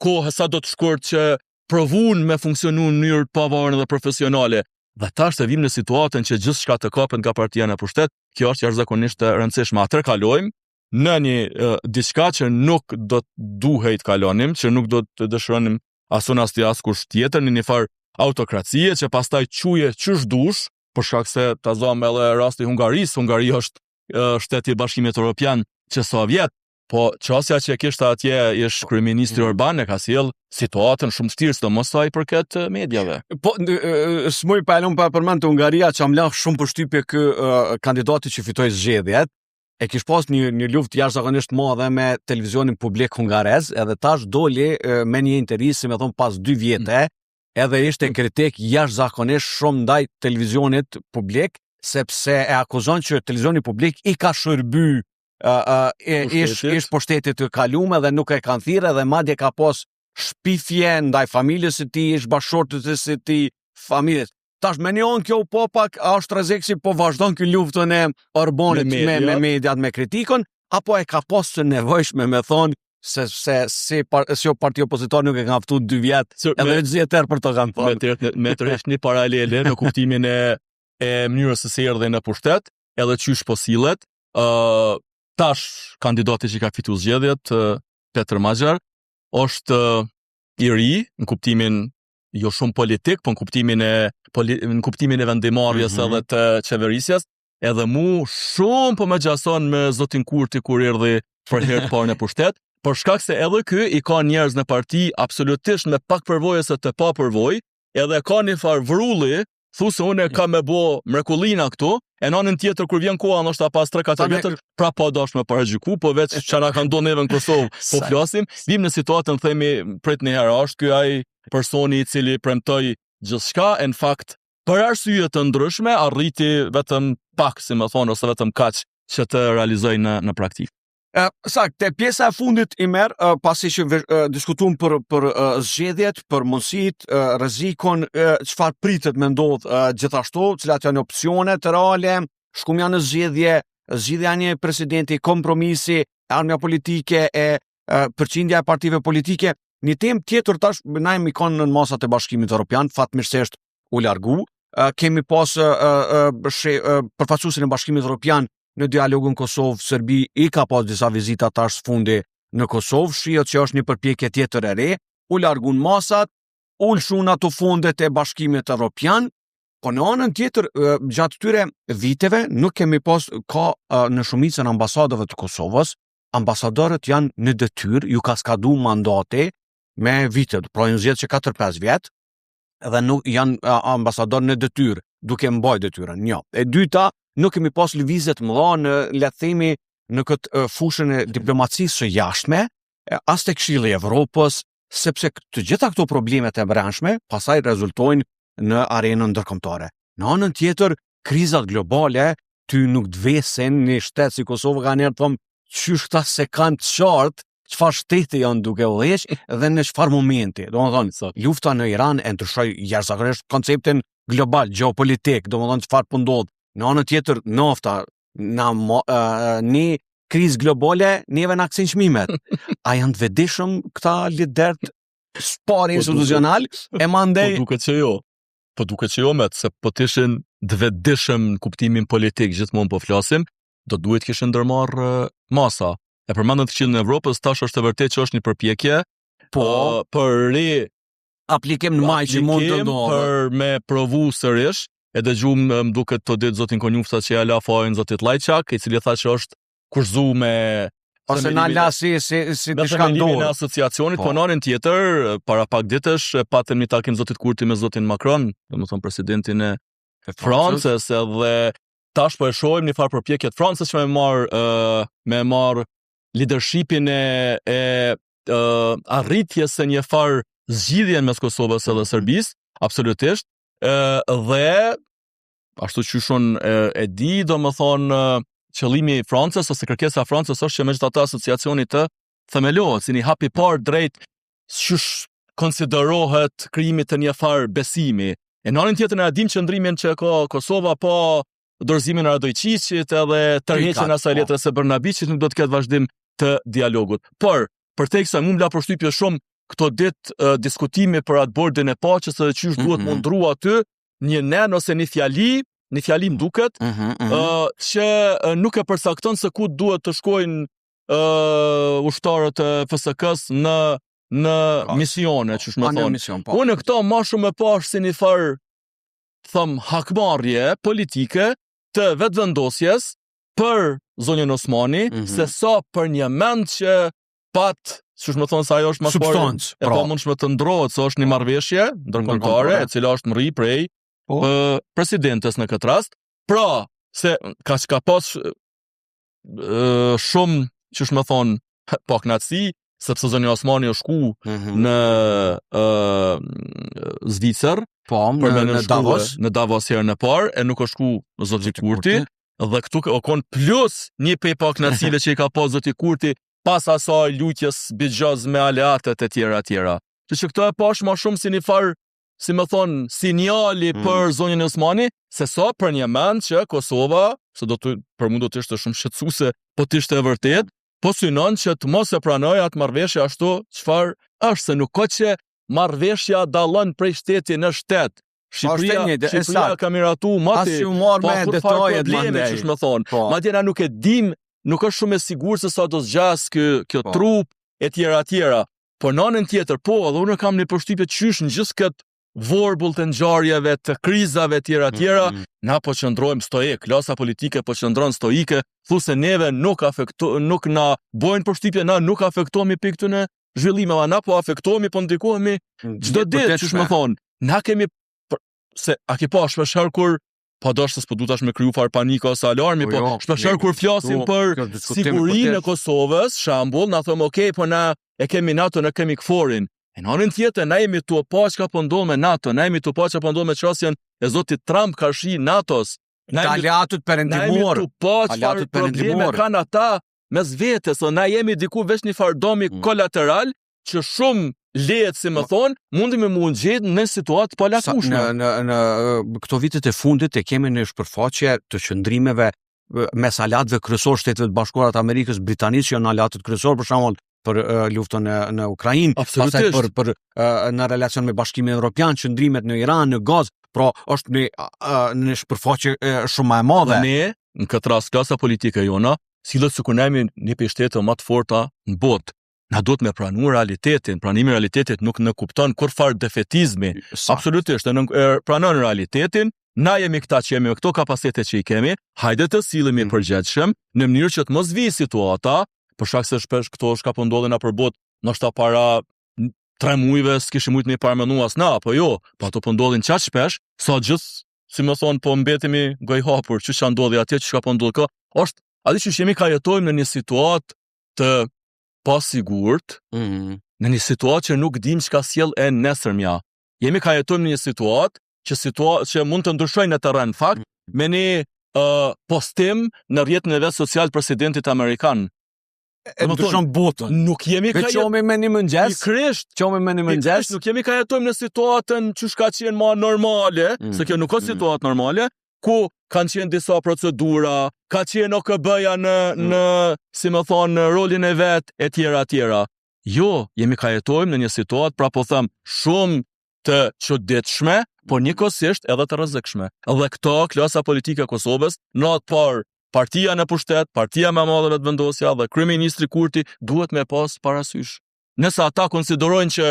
kohë sa do të shkurt që provun me funksionu në mënyrë të pavarur dhe profesionale. Dhe tash të vim në situatën që gjithçka të kapet nga partia në pushtet, kjo është jashtëzakonisht e rëndësishme. Atëherë kalojmë në një diçka që nuk do të duhej të kalonim, që nuk do të dëshironim asun as kush tjetër, në një farë autokracie që pastaj quje çysh dush, për shkak se ta zom edhe rasti Hungarisë. Hungari është shteti i Bashkimit Evropian që Sovjet, po çështja që kishte atje ish kryeministri Orban e ka sjell situatën shumë vështirë, sidomos sa i përket mediave. Po s'moj pa lëm pa përmend Hungaria që am lë shumë përshtypje kë kandidati që fitoi zgjedhjet. E kish pas një luftë jashtëzakonisht madhe me televizionin publik hungarez, edhe tash doli me një intervjistë, me thon pas 2 vjete, edhe ishte kritik jashtëzakonisht shumë ndaj televizionit publik, sepse e akuzon që televizioni publik i ka shërby ish pushtetit të kalume dhe nuk e kanë thirrë dhe madje ka pas shpifje ndaj familjes së tij, ish bashkëshortës së tij, familjes. Tash me njën kjo po pak është rrezik po vazhdon kjo luftën e Orbanit me mediat, me kritikën, apo e ka pas të nevojshme me thonë se si parti opozitor nuk e kanë ftuar 2 vjet, edhe 20 për të kanë thonë. Me të rresh një paralele në kuptimin e mënyrës së erdhën në pushtet, edhe qysh po sillet. Tash kandidati që ka fituar zgjedhjet, Petër Maxhar, është i ri në kuptimin jo shumë politik, po në kuptimin e vendimarrjes edhe të qeverisjes, edhe mu shumë po më gjason me zotin Kurti kur erdhi për herë të parë në pushtet, për shkak se edhe ky i ka njerëz në parti absolutisht me pak përvojë se të pa përvojë, edhe ka një farë vrulli, thu se unë kam me bo mrekullina këtu, e në anën tjetër kur vjen koha ndoshta pas 3-4 vjetër, pra po dash me paragjyku, po veç çana kanë ndodhur neve në Kosovë, po flasim, vim në situatën themi prit një herë, është ky ai personi i cili premtoi gjithçka, në fakt për arsye të ndryshme arriti vetëm pak, si më thonë, ose vetëm kaq që të realizoj në praktikë. Sakt, pjesa e fundit i merë, pasi që diskutuam për zgjedhjet, për mundësit, rrezikon, çfarë pritet me ndodhë gjithashtu, cilat janë opsionet reale, shkum janë në zgjedhja një presidenti, kompromisi, armja politike e përqindja e partive politike. Një temë tjetër tash na jemi kanë në masat e Bashkimit Evropian, fatmirësisht u largu. Kemi pas përfaqësuesin e Bashkimit Evropian në dialogun Kosovë-Serbi, i ka pas disa vizita tash fundi në Kosovë, shihet që është një përpjekje tjetër e re, u largun masat, ulshun ato fundet e Bashkimit Evropian, po në anën tjetër gjatë këtyre viteve nuk kemi pas në shumicën e ambasadave të Kosovës, ambasadorët janë në detyrë, ju ka skadu mandati me vitet, pra janë zgjedhje që 4-5 vjet, dhe nuk janë ambasador në detyrë, duke mbajtur detyrën. Një. E dyta, nuk kemi pas lëvizje të mëdha në le të themi në këtë fushën e diplomacisë së jashtme, as tek Këshilli i Evropës, sepse të gjitha këto problemet e brendshme pastaj rezultojnë në arenën ndërkombëtare. Në anën tjetër, krizat globale ty nuk të vesen një shtet si Kosova kanë njerë të thomë qysh këta se kanë të qartë çfarë shtete janë duke udhëheq dhe në çfarë momenti. Domethënë, lufta në Iran e ndryshoi jashtëzakonisht konceptin global, geopolitik, domethënë çfarë po ndodh. Në anën tjetër, nafta, një krizë globale, neve na kthejnë çmimet. A janë të vetëdijshëm këta liderët sport institucional e mandej? Po duket që jo me, se po të ishin të vetëdijshëm në kuptimin politik, gjithmonë po flasim, do duhet kishin ndërmarrë masa. E përmendën të Këshillin e Evropës, tash është e vërtetë që është një përpjekje për aplikim në maj që mund të ndodhë. Për me provu sërish, e dëgjum më duket të ditë zotin Konjufta që ja la fajin zotit Lajçak, i cili tha që është kushzu me ose na la si diçka ndodhur në asociacionit, po në anën tjetër, para pak ditësh patëm një takim zotit Kurti me zotin Macron, domethënë presidentin e Francës, edhe tash po e shohim një farë përpjekje të Francës që me marr leadershipin e arritjes së një farë zgjidhje mes Kosovës edhe Serbisë, absolutisht, dhe ashtu që shumë e di, domethënë qëllimi i Francës ose kërkesa e Francës është që megjithatë asociacioni të themelohet si një hap i parë drejt ç'është konsiderohet krijimi të një farë besimi. E në anën tjetër ne dim qëndrimin që ka Kosova po dorëzimin e Radojqiqit edhe tërheqjen e asaj letre së Brnabiqit, nuk do të ketë vazhdim të dialogut. Por përteksa më la përshtypje shumë këto ditë diskutimi për atë bordin e paqes edhe çish duhet mundru aty një nen ose një fjali më duket, që nuk e përcakton se ku duhet të shkojnë ushtarët e FSK-s në misione, çish më thonë. Unë këto më shumë e pash si një farë hakmarrje politike të vetëvendosjes për zonjën Osmani, se sa për një mend që çish më thonë se ajo është më substancë, e pa mundshme të ndrohet, se është një marrëveshje ndërkombëtare, e cila është mri prej presidentes në këtë rast. Pra, se ka pas shumë, çish më thonë, pa kënaqësi sepse zoni Osmani është shku në Zvicër, Po, për me në Davos. Në Davos herën e parë, e nuk është shku zoti Kurti, dhe këtu o kon plus një pej pak nacile që i ka pas zoti Kurti, pas asaj lutjes bigjoz me aleatet e tjera. Që këto e pash ma shumë si një farë, si me thonë, sinjali për zonin Osmani, se sa për një mend që Kosova, se për mu do të ishte shumë shqetësuese, po të ishte e vërtet, po synon që të mos e pranoj atë marrëveshje ashtu çfarë është, se nuk ka që marrëveshja dallon prej shteti në shtet. Shqipëria ka miratu mati, me detajet probleme që më thonë. Madje na nuk e dim, nuk është shumë e sigurt se sa do zgjas kjo trup e tjera. Por në anën tjetër, po, edhe unë kam një përshtypje qysh në gjithë këtë vorbull të ngjarjeve, të krizave tjera, na po qëndrojmë stoik, klasa politike po qëndron stoike, thuse neve nuk na bojnë përshtypje, na nuk afektohemi për këtyne zhvillimeve, na po afektohemi, po ndikohemi çdo ditë, ç'është më thonë. Na kemi se a ke pa shpeshherë kur po dosh se s'po du tash me kriju far panika ose alarmi, po shpeshherë kur flasim për sigurinë e Kosovës, shembull, na thonë okay, po na e kemi NATO, ne kemi KFOR-in. E në anën tjetër, na jemi tu pa çka po ndodh me NATO, na jemi tu pa çka po ndodh me çështjen e zotit Trump karshi NATO-s. Na aliatut perëndimor. Na jemi tu pa çfarë probleme kanë ata mes vetes, na jemi diku veç një fardomi kolateral që shumë lehet, si më thonë, mundi me mund gjetë në situatë pa lakushme. Në këto vitet e fundit e kemi në shpërfaqje të qëndrimeve mes alatëve kryesor Shteteve të Bashkuara të Amerikës, Britanisë që janë alatët kryesor, për shembull, për luftën në Ukrainë, pastaj për në relacion me Bashkimin Evropian, qëndrimet në Iran, në Gazë, pra është në shpërfaqje shumë më e madhe. Ne, në këtë rast klasa politike jona, sillet sikur ne jemi një prej shteteve më të forta në botë. Na duhet me pranu realitetin. Pranimi i realitetit nuk në kupton kur farë defetizmi. Absolutisht, në pranon realitetin, na jemi këta që jemi me këto kapacitete që i kemi, hajde të sillemi përgjithshëm në mënyrë që të mos vijë situata, për shkak se shpesh këto shka po ndodhin na për botë, ndoshta para 3 muajve s'kishim mujt me paramendu as na, apo jo, po ato po ndodhin çaq shpesh, sa gjithë, si më thon, po mbetemi goj hapur, ç'ka ndodhi atje, ç'ka po ndodh kë, është aty që jemi ka jetojmë në një situatë të pasigurt, në një situatë që nuk dim çka sjell e nesërmja. Jemi ka jetojmë në një situatë që mund të ndryshojë në terren fakt me një postim në rrjetin e vet social të presidentit amerikan. Ndryshon botën. Nuk jemi ka jetojmë me një mëngjes. Nuk jemi ka jetojmë në situatën që ka qenë më normale, se kjo nuk është situatë normale, ku kanë qenë disa procedura, ka qenë OKB-ja në si më thonë, në rolin e vet, e tjera. Jo, jemi ka jetojmë në një situatë, pra po them, shumë të çuditshme, por njëkohësisht edhe të rrezikshme. Edhe këto klasa politike e Kosovës, në atë parë, partia në pushtet, partia më e madhe vetë vendosja dhe kryeministri Kurti duhet me pas parasysh. Nëse ata konsiderojnë që,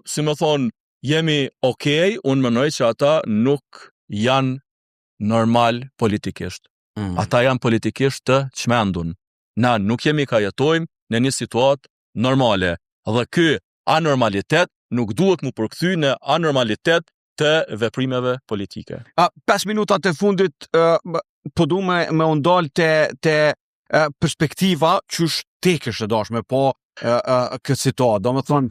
si më thonë, jemi okay, unë mendoj që ata nuk janë normal politikisht. Ata janë politikisht të çmendun. Na nuk jemi ka jetojmë në një situatë normale. Dhe ky anormalitet nuk duhet mu përkthy në anormalitet të veprimeve politike. 5 minutat e fundit po du me undal te perspektiva që shtekësh e dashme po këtë situatë. Do me thonë,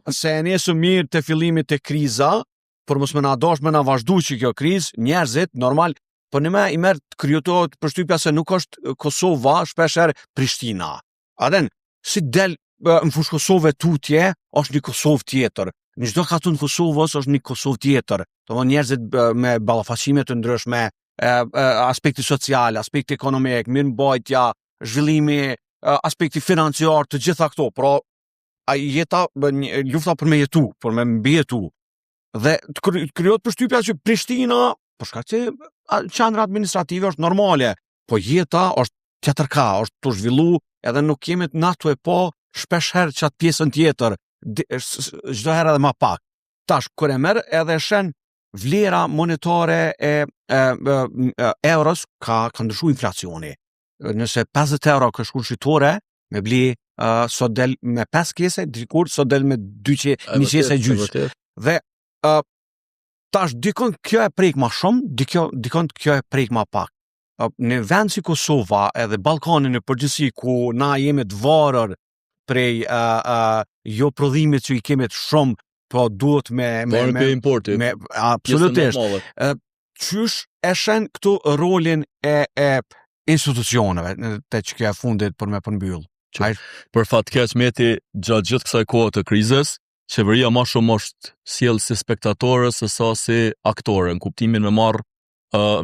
se e njësë mirë të fillimit të kriza, por mos me na dashme na vazhdu që kjo kriz, njerëzit, normal, po në me i merë të kryetohet përshtypja se nuk është Kosova, shpesher Prishtina. Aden, si del në fush Kosove tutje, është një Kosovë tjetër. Në çdo katun Kosovës është një Kosovë tjetër. Do njerëzit me ballafaqime të ndryshme, aspekti social, aspekti ekonomik, mirëmbajtja, zhvillimi, aspekti financiar, të gjitha këto, pra lufta për me jetu, për me mbijetu. Dhe të krijohet përshtypja që Prishtina, për shkak se qendra administrative është normale, po jeta është tjetërka, është të zhvillu, edhe nuk kemi na tu e po shpesh herë çat pjesën tjetër, çdo herë edhe më pak. Tash kur e merr edhe shen vlera monetare e euros ka ndryshuar inflacioni. Nëse 50 euro ka shkuar shitore, me bli sot del me 5 kese, dikur sot del me 2 qese gjysmë. Dhe tash dikon kjo e prek ma shumë, dikon kjo e prek ma pak. Në vend si Kosova edhe Ballkanin në përgjithësi ku na jemi të varur prej jo prodhimit që i kemi të shumë, po duhet me importi. Absolutisht. Qysh e shen këtu rolin e institucioneve të që kja fundit për me përmbyll? Për fatkeq meti gjatë gjithë kësaj kohë të krizës, qeveria ma shumë është sjell si spektatore se sa si aktore, në kuptimin me marrë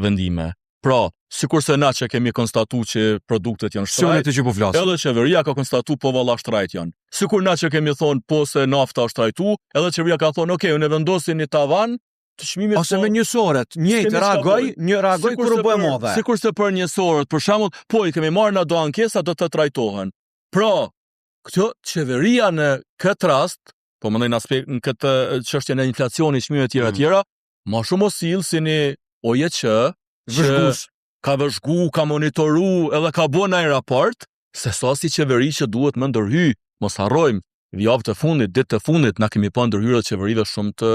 vendime. Pra, sikurse na që kemi konstatu që produktet janë shtrajt, edhe qeveria ka konstatu po valla shtrajt janë. Sikur na që kemi thonë po se nafta është shtrajtu, edhe qeveria ka thonë okay, unë vendosin një tavan të çmimit. Ose me njësoret, një reagoj kur u bë modhe. Sikurse për njësoret, për shembull, po i kemi marrë na do ankesa do të trajtohen. Pra, kjo qeveria në këtë rast, po mendoj në aspekt në këtë çështjen e inflacionit, çmimeve të tjera, më shumë sill si një OJQ që ka vëzhgu, ka monitoru edhe ka bën ai raport se sa si qeveri që duhet më ndërhy. Mos harrojmë, javë të fundit, ditë të fundit na kemi pa ndërhyrje të qeverive shumë të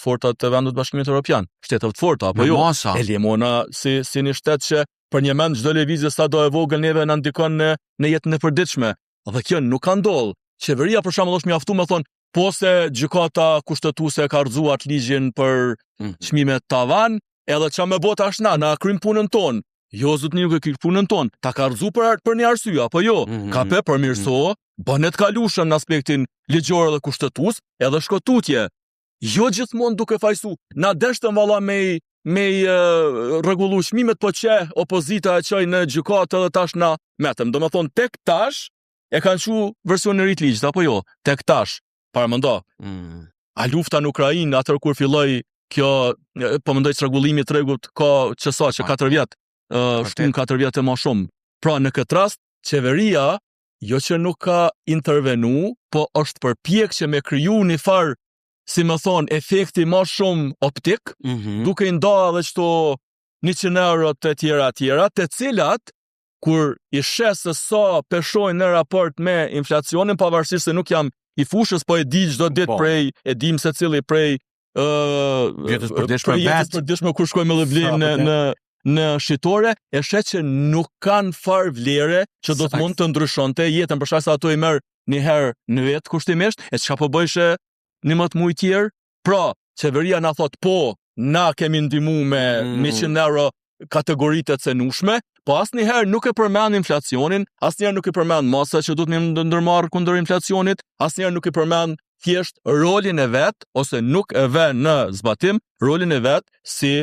forta të vendit Bashkimit Evropian, shteteve të forta apo jo. E lemona si një shtet që për një mend çdo lëvizje sa do e vogël neve na ndikon në jetën e përditshme. Dhe kjo nuk ka ndodhur. Qeveria për shembull është mjaftuar me thonë po se gjykata kushtetuese ka rrëzuar ligjin për çmime tavan, edhe që me bota është na krym punën tonë. Jo, zotni nuk e kryj punën tonë. Ta ka rrëzu për një arsye, apo jo? Ka përmirëso, bënet kalushëm në aspektin ligjor dhe kushtetues, edhe shkotutje. Jo gjithmonë duke fajsu. Na deshtëm valla me rregullu çmimet, po që opozita e çoj në gjykatë edhe tash na metëm. Domethënë tek tash e kanë çu versionin e ri të ligjit, apo jo? Tek tash. Para mendo. A lufta në Ukrainë atëherë kur filloi kjo, po mendoj çrregullimi i tregut ka që 4 vjet, shkon 4 vjet e më shumë. Pra në këtë rast, qeveria jo që nuk ka intervenu, po është përpjek që me kriju një farë, si më thonë, efekti më shumë optik, duke i nda edhe qëto 100 euro të tjera, të cilat, kur i shes se sa peshojnë në raport me inflacionin, pavarësisht se nuk jam i fushës, po e di çdo ditë prej, e dim se cili prej jetës përditshme kur shkojmë edhe vlejmë në shitore, e shet që nuk kanë farë vlere që do të mund të ndryshonte jetën, për shkak se ato i merr një herë në vetë kushtimisht, e çka po bëjshe 11 muaj tjerë. Pra, qeveria na thot po, na kemi ndihmu me 100 euro kategoritë të cenueshme, po asnjëherë nuk e përmend inflacionin, asnjëherë nuk e përmend masat që duhet më ndërmarr kundër inflacionit, asnjëherë nuk e përmend thjesht rolin e vet, ose nuk e vë në zbatim rolin e vet si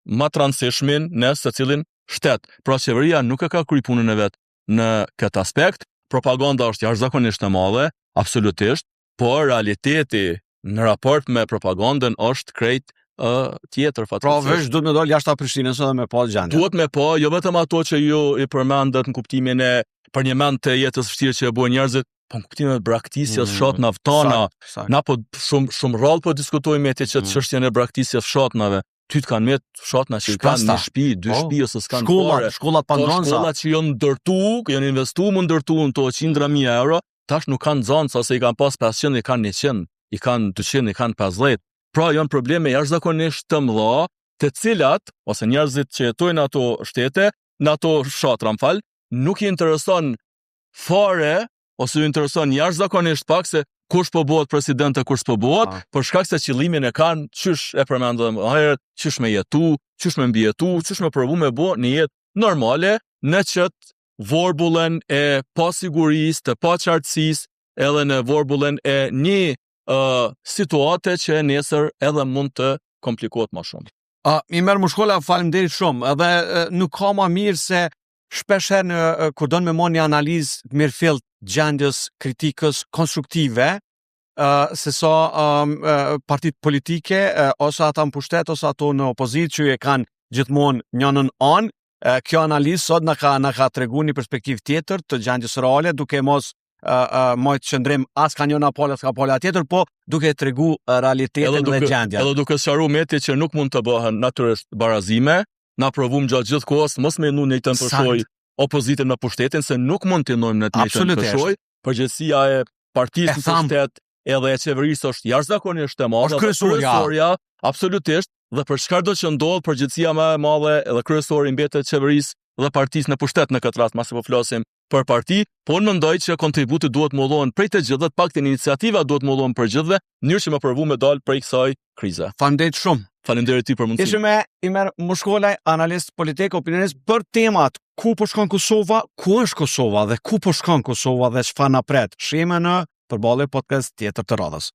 ma të rëndësishmin në secilin shtet. Pra qeveria nuk e ka kryej punën e vet në këtë aspekt. Propaganda është jashtëzakonisht e madhe, absolutisht, por realiteti në raport me propagandën është krejt tjetër fatkeqësisht. Pra veç duhet me dal jashtë Prishtinës edhe me pa gjendje. Duhet me pa, jo vetëm ato që ju i përmendet në kuptimin e për një mend të jetës vështirë që e bën njerëzit, po në kuptimin e braktisjes fshat naftana. Na po shumë rrallë po diskutojmë me që çështjen e braktisjes fshatnave. Ty të kanë met fshatna që kanë një shtëpi, 2 shtëpi ose s'kan fare. Shkollat pa nxënësa. Shkollat që janë ndërtu, janë investuar më ndërtu në to 100.000 euro, tash nuk kanë nxënësa, ose i kanë pas 500, i kanë 100, i kanë 200, i kanë 50. Pra janë probleme jashtëzakonisht të mëdha, të cilat ose njerëzit që jetojnë ato shtete, në ato fshatra, nuk i intereson fare ose i intereson jashtëzakonisht pak se kush po bëhet president e kush po bëhet, për shkak se qëllimin e kanë, qysh e përmendëm herët, qysh me jetu, qysh me mbijetu, qysh me provu me bë një jetë normale në çet vorbullen e pasigurisë, të paqartësisë, edhe në vorbullen e një situate që nesër edhe mund të komplikohet më shumë. I merr mushkolla, faleminderit shumë. Edhe nuk ka më mirë se shpesh herë kur don me marrë një analizë mirëfillt gjendjes kritikës konstruktive, se sa partitë politike ose ata në pushtet ose ato në opozitë që e kanë gjithmonë njënën anë, kjo analizë sot na ka tregu një perspektivë tjetër të gjendjes reale, duke mos mojtë qëndrim as ka njëna pala, as ka pala tjetër, po duke tregu realitetin dhe gjendja. Edhe duke sqaruar meti që nuk mund të bëhen natyrisht barazime, na provum gjatë gjithë kohës mos me nu në të përshoj opozitën në pushtetin, se nuk mund të ndojmë në të njëjtën përshoj. Përgjegjësia e partisë në pushtet edhe e qeverisë është jashtëzakonisht e madhe. Kryesorja, absolutisht, dhe për çfarë do të ndodh, përgjegjësia më e madhe edhe kryesori mbetet qeverisë dhe partisë në pushtet në këtë rast, masi po flasim për parti, po unë mendoj që kontributi duhet mollohen prej të gjithëve, paktën iniciativa duhet mollohen për gjithëve, në mënyrë që më provu me dal prej kësaj krize. Faleminderit shumë. Faleminderit ty për mundësinë. Ishim me Imer Mushkolaj, analist politik, opinionist për temat ku po shkon Kosova, ku është Kosova dhe ku po shkon Kosova dhe çfarë na pret. Shihemi në përballje podcast tjetër të radhës.